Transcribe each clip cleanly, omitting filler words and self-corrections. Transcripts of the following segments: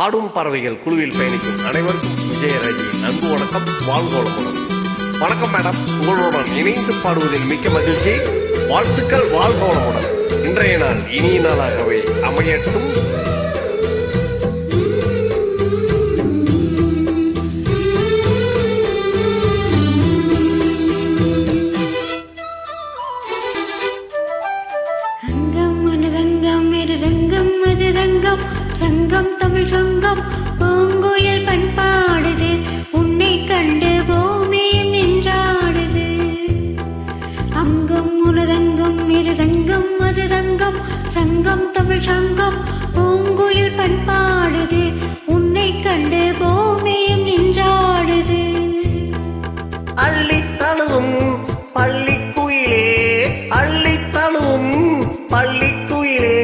ஆடும் பறவைகள் குழுவில் பயணிக்கும் அனைவருக்கும் விஜயராஜியின் அன்பு வணக்கம். வாழ்வோளமுடன். வணக்கம் மேடம், உங்களுடன் இணைந்து பாடுவதில் மிக்க மகிழ்ச்சி. வாழ்த்துக்கள். வாழ்வோளமுடன். இன்றைய நாள் இனிய நாளாகவே அமையட்டும். சங்கம் தமிழ் சங்கம் பூங்குயில் பண்பாடுது, உன்னை கண்டு பூமியும் நின்றாடுது. அங்கம் உனதங்கம் இருதங்கம் மதுதங்கம் சங்கம் தமிழ் சங்கம் பூங்குயில் பண்பாடுது, உன்னை கண்டு பூமியும் நின்றாடுது. அள்ளித்தழுவும் பள்ளிக்குயிலே, அள்ளித்தழுவும் பள்ளிக்குயிலே,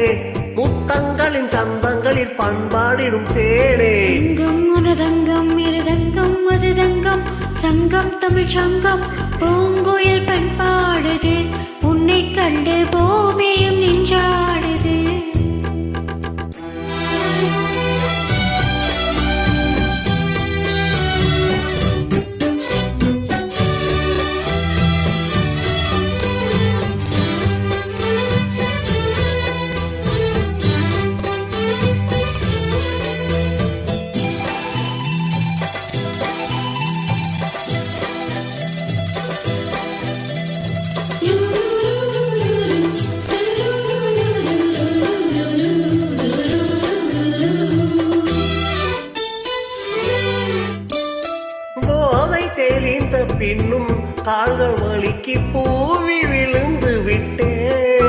முத்தங்களின் சந்தங்களில் பண்பாடிடும் தேடே. அங்கம் உனதங்கம் இருதங்கம் மதுதங்கம் சங்கம் தமிழ் சங்கம் பூங்குயில் பண்பாடுது, உன்னை கண்டு பூமியும் நின்றாடுது. தெளிந்த பின்னும் கால்கள் வலிக்கு பூவி விழுந்து விட்டேன்.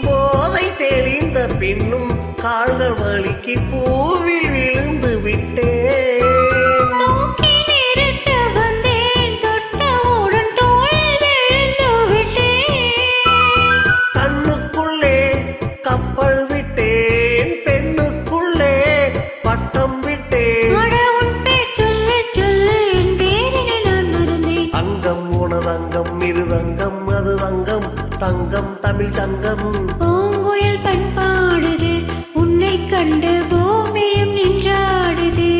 போதை தெளிந்த பின்னும் கால்கள் வலிக்கு பூவில் விழுந்து விட்டேன். கண்ணுக்குள்ளே கப்பல் இருதங்கம் அது தங்கம் தங்கம் தமிழ் சங்கம் பூங்குயில் பண்பாடுது, உன்னை கண்டு பூமியும் நின்றாடுது.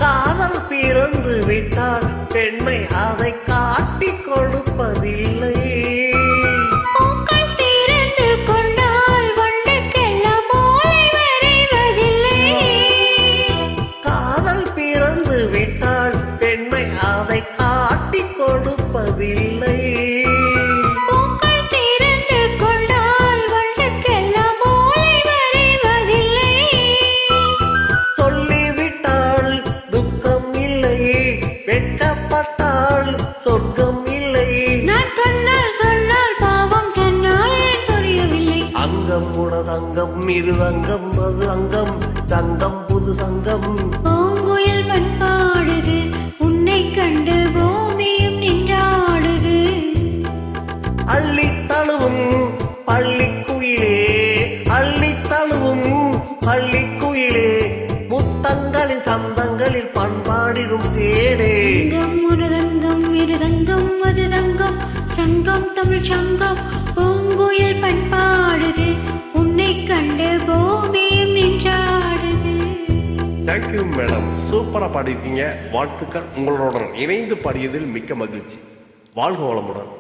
காதல் பிறந்து விட்டால் பெண்மை அதை காட்டிக் கொடுப்பதில்லை. காதல் பிறந்து விட்டால் பெண்மை அதை காட்டிக் கொடுப்பதில்லை. வெட்கப்பட்டால் சொர்க்கம் இல்லை. நான் கண்ணால் சொன்னால் பாவம் தன்னால் ஏன் புரியவில்லை. அங்கம் உனதங்கம் இருதங்கம் அது அங்கம் சங்கம் புது சங்கம் பூங்குயில் பண்பாடுது, உன்னை கண்டு பூமியும் நின்றாடுது. அள்ளித்தழுவும் பள்ளிக்குயிலே, அள்ளித்தழுவும் பள்ளிக்குயிலே, முத்தங்களின் சந்தங்களில் பண்பாடிடும் தேடே. அங்கம் உனதங்கம் இருதங்கம் மதுதங்கம் சங்கம் தமிழ் சங்கம் பூங்குயில் பண்பாடுது, உன்னை கண்டு பூமியும் நின்றாடுது. தேங்க்யூ மேடம், சூப்பரா பாடிருக்கீங்க. வாழ்த்துக்கள். உங்களுடன் இணைந்து பாடியதில் மிக்க மகிழ்ச்சி. வாழ்க வளமுடன்.